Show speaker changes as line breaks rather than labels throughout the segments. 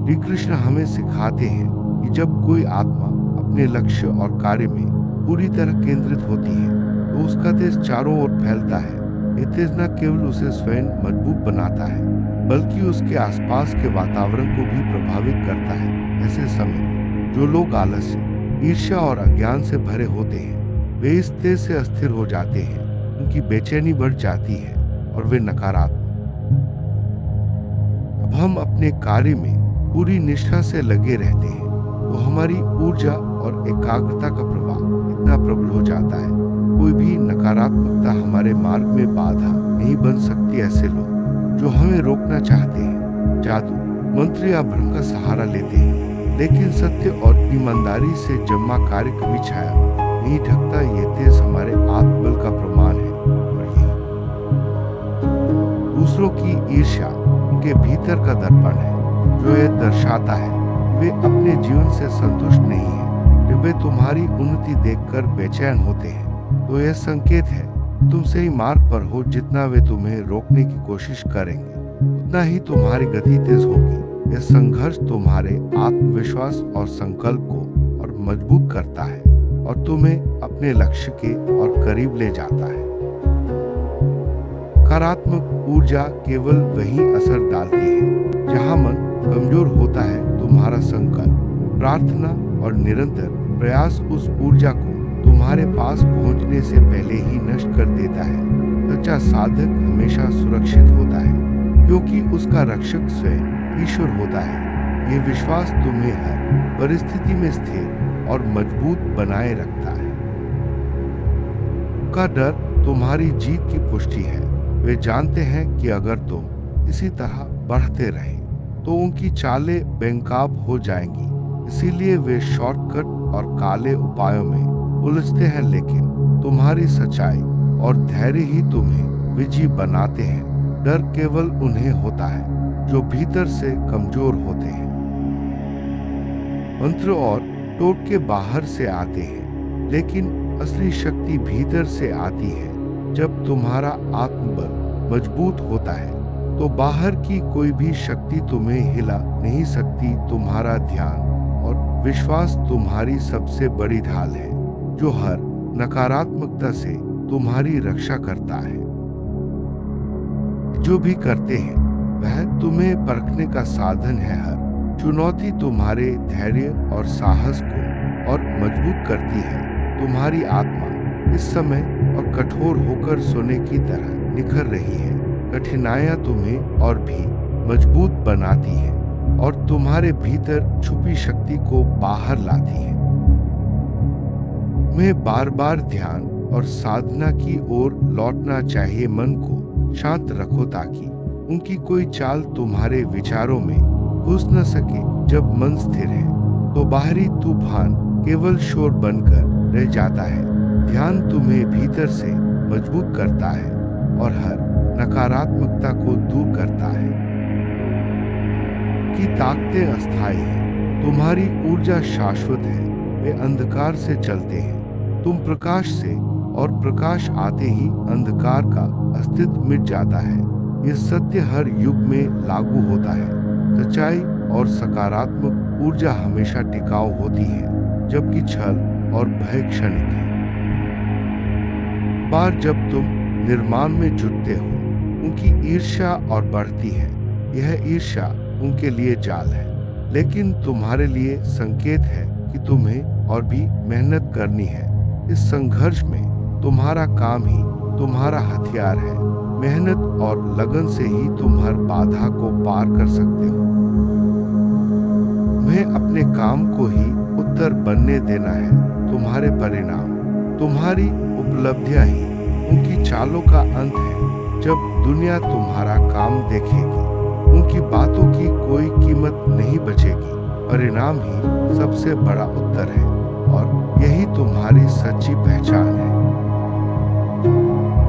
श्री कृष्ण हमें सिखाते हैं कि जब कोई आत्मा अपने लक्ष्य और कार्य में पूरी तरह केंद्रित होती है तो उसका तेज चारों ओर फैलता है। ये तेज न केवल उसे स्वयं मजबूत बनाता है बल्कि उसके आसपास के वातावरण को भी प्रभावित करता है। ऐसे समय में जो लोग आलस्य, ईर्ष्या और अज्ञान से भरे होते हैं वे इस तेज से अस्थिर हो जाते हैं, उनकी बेचैनी बढ़ जाती है और वे नकारात्मक। अब हम अपने कार्य में पूरी निष्ठा से लगे रहते हैं तो हमारी ऊर्जा और एकाग्रता का प्रभाव इतना प्रबल हो जाता है कोई भी नकारात्मकता हमारे मार्ग में बाधा नहीं बन सकती। ऐसे लोग जो हमें रोकना चाहते हैं जादू, मंत्र या भ्रम का सहारा लेते हैं, लेकिन सत्य और ईमानदारी से जमा कार्य कभी छाया नहीं ढकता। ये तेज हमारे आत्मबल का प्रमाण है और यही दूसरों की ईर्ष्या उनके भीतर का दर्पण है जो यह दर्शाता है वे अपने जीवन से संतुष्ट नहीं हैं। जब वे तुम्हारी उन्नति देखकर बेचैन होते हैं तो यह संकेत है तुम सही मार्ग पर हो। जितना वे तुम्हें रोकने की कोशिश करेंगे उतना ही तुम्हारी गति तेज होगी। यह संघर्ष तुम्हारे आत्मविश्वास और संकल्प को और मजबूत करता है और तुम्हें अपने लक्ष्य के और करीब ले जाता है। सकारात्मक ऊर्जा केवल वही असर डालती है जहां मन कमजोर होता है। तुम्हारा संकल्प, प्रार्थना और निरंतर प्रयास उस ऊर्जा को तुम्हारे पास पहुंचने से पहले ही नष्ट कर देता है। सच्चा साधक हमेशा सुरक्षित होता है क्योंकि उसका रक्षक स्वयं ईश्वर होता है। ये विश्वास तुम्हें हर परिस्थिति में स्थिर और मजबूत बनाए रखता है। का डर तुम्हारी जीत की पुष्टि है। वे जानते हैं कि अगर तुम इसी तरह बढ़ते रहे तो उनकी चालें बेनकाब हो जाएंगी। इसीलिए वे शॉर्टकट और काले उपायों में उलझते हैं, लेकिन तुम्हारी सच्चाई और धैर्य ही तुम्हें विजयी बनाते हैं। डर केवल उन्हें होता है जो भीतर से कमजोर होते हैं। मंत्र और टोटके बाहर से आते हैं, लेकिन असली शक्ति भीतर से आती है। जब तुम्हारा आत्मबल मजबूत होता है तो बाहर की कोई भी शक्ति तुम्हें हिला नहीं सकती। तुम्हारा ध्यान और विश्वास तुम्हारी सबसे बड़ी ढाल है जो हर नकारात्मकता से तुम्हारी रक्षा करता है। जो भी करते हैं वह तुम्हें परखने का साधन है। हर चुनौती तुम्हारे धैर्य और साहस को और मजबूत करती है। तुम्हारी आत्मा इस समय और कठोर होकर सोने की तरह निखर रही है। कठिनाइयां तुम्हें और भी मजबूत बनाती हैं और तुम्हारे भीतर छुपी शक्ति को बाहर लाती हैं। तुम्हें बार बार ध्यान और साधना की ओर लौटना चाहिए। मन को शांत रखो ताकि उनकी कोई चाल तुम्हारे विचारों में घुस न सके। जब मन स्थिर है तो बाहरी तूफान केवल शोर बनकर रह जाता है। ध्यान तुम्हें भीतर से मजबूत करता है और हर नकारात्मकता को दूर करता है। कि ताकतें अस्थायी हैं, तुम्हारी ऊर्जा शाश्वत है। वे अंधकार से चलते हैं, तुम प्रकाश से, और प्रकाश आते ही अंधकार का अस्तित्व मिट जाता है। यह सत्य हर युग में लागू होता है। सच्चाई और सकारात्मक ऊर्जा हमेशा टिकाऊ होती है, जबकि छल और भय क्षणिक है। बार जब तुम निर्माण में जुटते हो उनकी ईर्ष्या और बढ़ती है। यह ईर्ष्या उनके लिए जाल है, लेकिन तुम्हारे लिए संकेत है कि तुम्हें और भी मेहनत करनी है। इस संघर्ष में तुम्हारा काम ही तुम्हारा हथियार है। मेहनत और लगन से ही तुम हर बाधा को पार कर सकते हो। तुम्हें अपने काम को ही उत्तर बनने देना है। तुम्हारे परिणाम, तुम्हारी उपलब्धियां ही उनकी चालों का अंत है। जब दुनिया तुम्हारा काम देखेगी, उनकी बातों की कोई कीमत नहीं बचेगी। परिणाम ही सबसे बड़ा उत्तर है और यही तुम्हारी सच्ची पहचान है।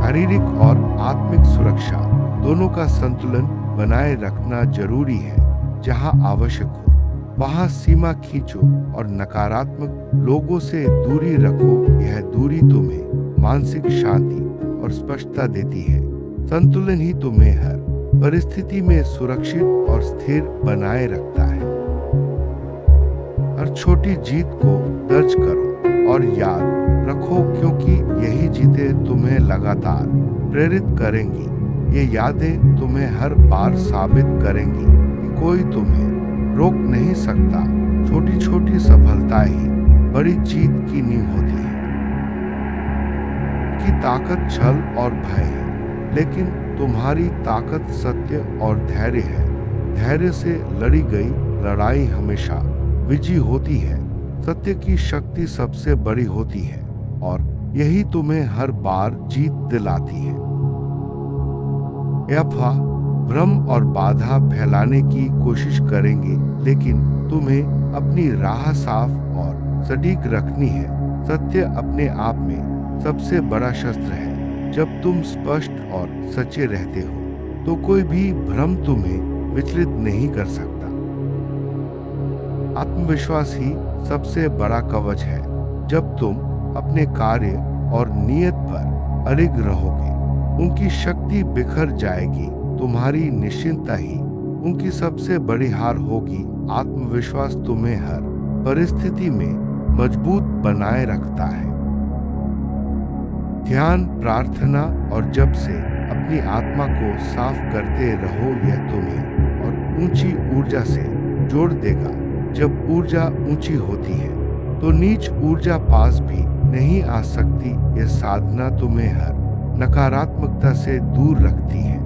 शारीरिक और आत्मिक सुरक्षा दोनों का संतुलन बनाए रखना जरूरी है। जहां आवश्यक हो वहां सीमा खींचो और नकारात्मक लोगों से दूरी रखो। यह दूरी तुम्हें मानसिक शांति और स्पष्टता देती है। संतुलन ही तुम्हें हर परिस्थिति में सुरक्षित और स्थिर बनाए रखता है। हर छोटी जीत को दर्ज करो और याद रखो, क्योंकि यही जीतें तुम्हें लगातार प्रेरित करेंगी। ये यादें तुम्हें हर बार साबित करेंगी कि कोई तुम्हें रोक नहीं सकता। छोटी छोटी सफलता ही बड़ी जीत की नींव होती है। की ताकत छल और भय है, लेकिन तुम्हारी ताकत सत्य और धैर्य है। धैर्य से लड़ी गई लड़ाई हमेशा विजयी होती है। सत्य की शक्ति सबसे बड़ी होती है और यही तुम्हें हर बार जीत दिलाती है। अफवाह, भ्रम और बाधा फैलाने की कोशिश करेंगे, लेकिन तुम्हें अपनी राह साफ और सटीक रखनी है। सत्य अपने आप में सबसे बड़ा शस्त्र है। जब तुम स्पष्ट और सच्चे रहते हो तो कोई भी भ्रम तुम्हें विचलित नहीं कर सकता। आत्मविश्वास ही सबसे बड़ा कवच है। जब तुम अपने कार्य और नियत पर अडिग रहोगे, उनकी शक्ति बिखर जाएगी। तुम्हारी निश्चिंतता ही उनकी सबसे बड़ी हार होगी। आत्मविश्वास तुम्हें हर परिस्थिति में मजबूत बनाए रखता है। ध्यान, प्रार्थना और जप से अपनी आत्मा को साफ करते रहो। यह तुम्हें और ऊंची ऊर्जा से जोड़ देगा। जब ऊर्जा ऊंची होती है तो नीच ऊर्जा पास भी नहीं आ सकती। यह साधना तुम्हें हर नकारात्मकता से दूर रखती है।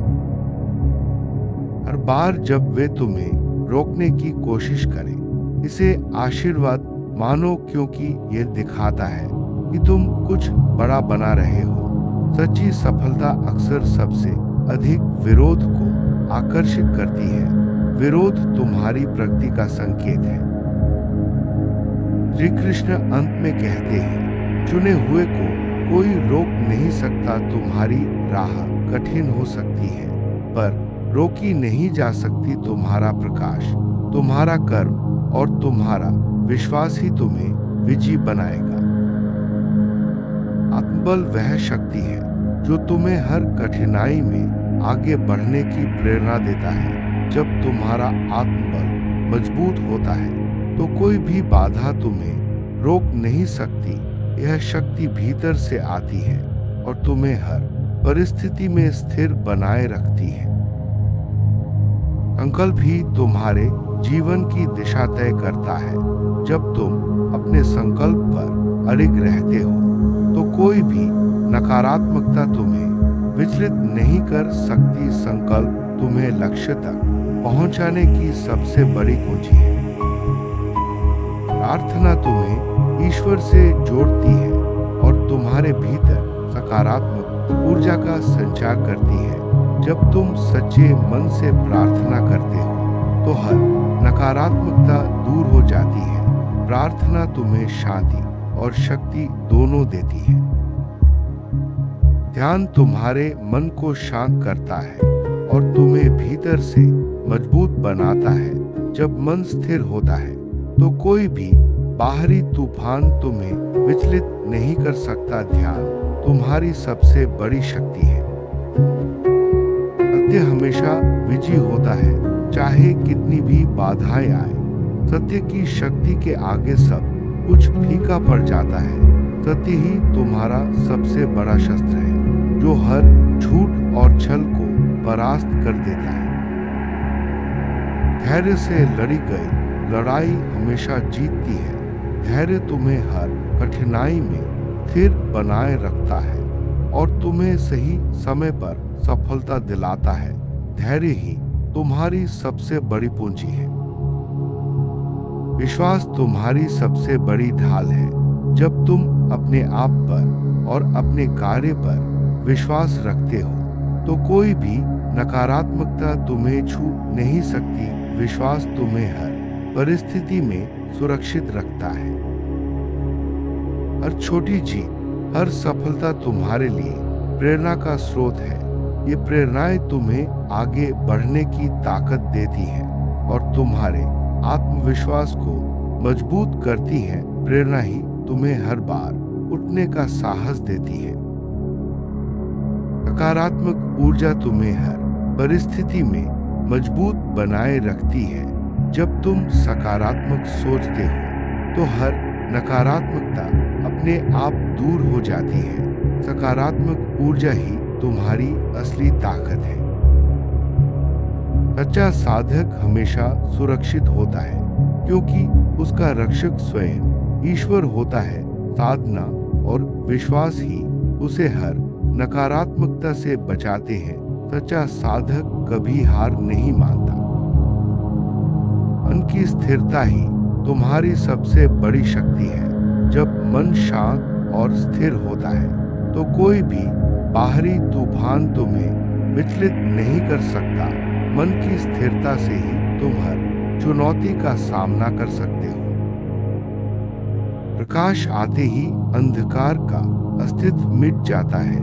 हर बार जब वे तुम्हें रोकने की कोशिश करें, इसे आशीर्वाद मानो, क्योंकि यह दिखाता है कि तुम कुछ बड़ा बना रहे हो। सच्ची सफलता अक्सर सबसे अधिक विरोध को आकर्षित करती है। विरोध तुम्हारी प्रगति का संकेत है। श्री कृष्ण अंत में कहते हैं, चुने हुए को कोई रोक नहीं सकता। तुम्हारी राह कठिन हो सकती है, पर रोकी नहीं जा सकती। तुम्हारा प्रकाश, तुम्हारा कर्म और तुम्हारा विश्वास ही तुम्हें विजयी बनाएगा। आत्मबल वह शक्ति है जो तुम्हें हर कठिनाई में आगे बढ़ने की प्रेरणा देता है। जब तुम्हारा आत्मबल मजबूत होता है तो कोई भी बाधा तुम्हें रोक नहीं सकती। यह शक्ति भीतर से आती है और तुम्हें हर परिस्थिति में स्थिर बनाए रखती है। संकल्प ही तुम्हारे जीवन की दिशा तय करता है। जब तुम अपने संकल्प पर अडिग रहते हो तो कोई भी नकारात्मकता तुम्हें विचलित नहीं कर सकती। संकल्प तुम्हें लक्ष्य तक पहुंचाने की सबसे बड़ी कुंजी है। प्रार्थना तुम्हें ईश्वर से जोड़ती है और तुम्हारे भीतर सकारात्मक ऊर्जा का संचार करती है। जब तुम सच्चे मन से प्रार्थना करते हो तो हर नकारात्मकता दूर हो जाती है। प्रार्थना तुम्हें शांति और शक्ति दोनों देती है। ध्यान तुम्हारे मन को शांत करता है और तुम्हें भीतर से मजबूत बनाता है। जब मन स्थिर होता है तो कोई भी बाहरी तूफान तुम्हें विचलित नहीं कर सकता। ध्यान तुम्हारी सबसे बड़ी शक्ति है। सत्य हमेशा विजयी होता है, चाहे कितनी भी बाधाएं आए। सत्य की शक्ति के आगे सब कुछ फीका पड़ जाता है। सत्य ही तुम्हारा सबसे बड़ा शस्त्र है, जो हर झूठ और छल को परास्त कर देता है। धैर्य से लड़ी गई लड़ाई हमेशा जीतती है। धैर्य तुम्हें हर कठिनाई में स्थिर बनाए रखता है और तुम्हें सही समय पर सफलता दिलाता है। धैर्य ही तुम्हारी सबसे बड़ी पूंजी है। विश्वास तुम्हारी सबसे बड़ी ढाल है। जब तुम अपने आप पर और अपने कार्य पर विश्वास रखते हो तो कोई भी नकारात्मकता तुम्हें छू नहीं सकती। विश्वास तुम्हें हर परिस्थिति में सुरक्षित रखता है। हर छोटी जीत, हर सफलता तुम्हारे लिए प्रेरणा का स्रोत है। ये प्रेरणाएं तुम्हें आगे बढ़ने की ताकत देती हैं और तुम्हारे आत्मविश्वास को मजबूत करती हैं। प्रेरणा ही तुम्हें हर बार उठने का साहस देती है। सकारात्मक ऊर्जा तुम्हें हर परिस्थिति में मजबूत बनाए रखती है। जब तुम सकारात्मक सोचते हो तो हर नकारात्मकता अपने आप दूर हो जाती है। सकारात्मक ऊर्जा ही तुम्हारी असली ताकत है। सच्चा साधक हमेशा सुरक्षित होता है क्योंकि उसका रक्षक स्वयं ईश्वर होता है। साधना और विश्वास ही उसे हर नकारात्मकता से बचाते हैं। सच्चा साधक कभी हार नहीं मानता। मन की स्थिरता ही तुम्हारी सबसे बड़ी शक्ति है। जब मन शांत और स्थिर होता है तो कोई भी बाहरी तूफान तुम्हें विचलित नहीं कर सकता। मन की स्थिरता से ही तुम हर चुनौती का सामना कर सकते हो। प्रकाश आते ही अंधकार का अस्तित्व मिट जाता है।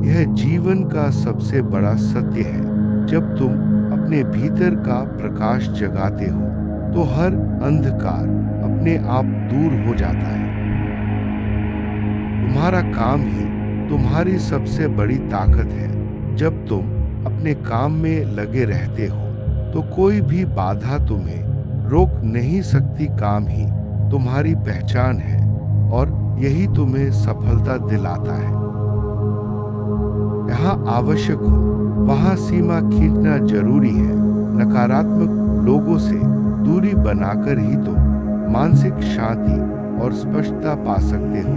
यह जीवन का सबसे बड़ा सत्य है। जब तुम अपने भीतर का प्रकाश जगाते हो तो हर अंधकार अपने आप दूर हो जाता है। तुम्हारा काम ही तुम्हारी सबसे बड़ी ताकत है। जब तुम अपने काम में लगे रहते हो तो कोई भी बाधा तुम्हें रोक नहीं सकती। काम ही तुम्हारी पहचान है और यही तुम्हें सफलता दिलाता है। जहाँ आवश्यक हो वहाँ सीमा खींचना जरूरी है। नकारात्मक लोगों से दूरी बनाकर ही तुम मानसिक शांति और स्पष्टता पा सकते हो।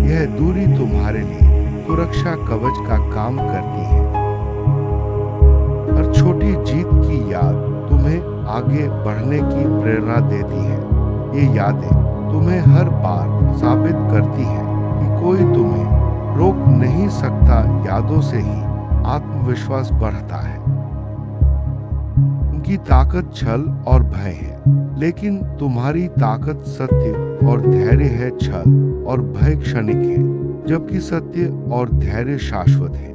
यह दूरी तुम्हारे लिए सुरक्षा कवच का काम करती है। हर छोटी जीत की याद तुम्हें आगे बढ़ने की प्रेरणा देती है। ये यादें तुम्हें हर बार साबित करती हैं कि कोई तुम्हें रोक नहीं सकता। यादों से ही आत्मविश्वास बढ़ता है। उनकी ताकत छल और भय है, लेकिन तुम्हारी ताकत सत्य और धैर्य है। छल और भय क्षणिक है, जबकि सत्य और धैर्य शाश्वत है।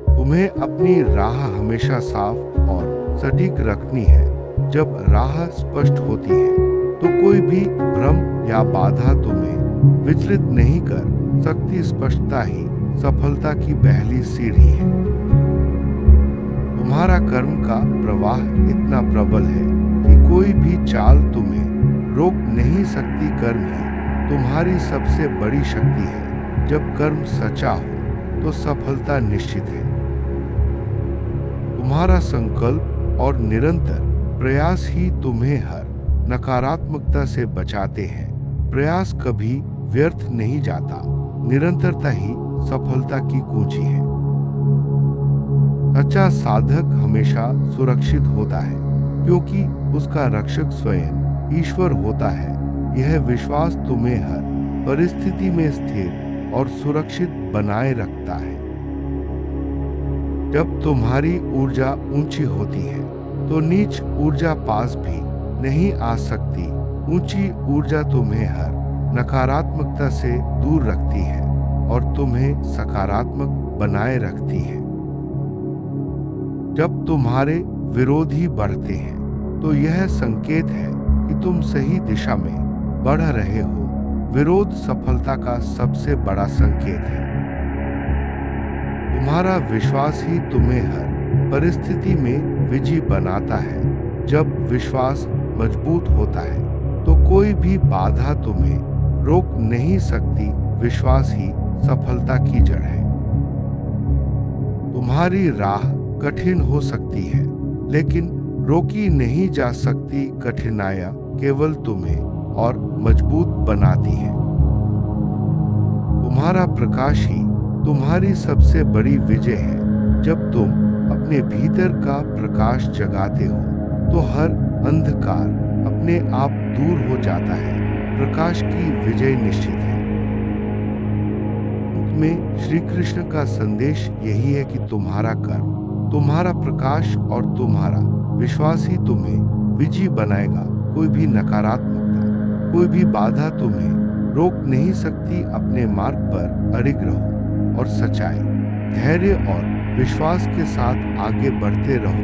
तुम्हें अपनी राह हमेशा साफ और सटीक रखनी है। जब राह स्पष्ट होती है तो कोई भी भ्रम या बाधा तुम्हें विचलित नहीं कर सकती। स्पष्टता ही सफलता की पहली सीढ़ी है। तुम्हारा कर्म का प्रवाह इतना प्रबल है कि कोई भी चाल तुम्हें रोक नहीं सकती। कर्म ही तुम्हारी सबसे बड़ी शक्ति है। जब कर्म सच्चा हो तो सफलता निश्चित है। तुम्हारा संकल्प और निरंतर प्रयास ही तुम्हें हर नकारात्मकता से बचाते हैं। प्रयास कभी व्यर्थ नहीं जाता। निरंतरता ही सफलता की कुंजी है। सच्चा साधक हमेशा सुरक्षित होता है क्योंकि उसका रक्षक स्वयं ईश्वर होता है। यह विश्वास तुम्हें हर परिस्थिति में स्थिर और सुरक्षित बनाए रखता है। जब तुम्हारी ऊर्जा ऊंची होती है तो नीच ऊर्जा पास भी नहीं आ सकती। ऊंची ऊर्जा तुम्हें हर नकारात्मकता से दूर रखती है और तुम्हें सकारात्मक बनाए रखती है। जब तुम्हारे विरोधी बढ़ते हैं तो यह संकेत है कि तुम सही दिशा में बढ़ रहे हो। विरोध सफलता का सबसे बड़ा संकेत है। तुम्हारा विश्वास ही तुम्हें हर परिस्थिति में विजयी बनाता है। जब विश्वास मजबूत होता है तो कोई भी बाधा तुम्हें रोक नहीं सकती। विश्वास ही सफलता की जड़ है। तुम्हारी राह कठिन हो सकती है, लेकिन रोकी नहीं जा सकती। कठिनाइयां केवल तुम्हें और मजबूत बनाती हैं। तुम्हारा प्रकाश ही तुम्हारी सबसे बड़ी विजय है। जब तुम अपने भीतर का प्रकाश जगाते हो तो हर अंधकार अपने आप दूर हो जाता है। प्रकाश की विजय निश्चित है। में श्री कृष्ण का संदेश यही है कि तुम्हारा कर्म, तुम्हारा प्रकाश और तुम्हारा विश्वास ही तुम्हें विजयी बनाएगा। कोई भी नकारात्मकता, कोई भी बाधा तुम्हें रोक नहीं सकती। अपने मार्ग पर अडिग रहो और सच्चाई, धैर्य और विश्वास के साथ आगे बढ़ते रहो।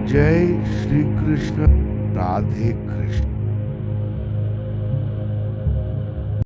जय श्री कृष्ण। राधे कृष्ण।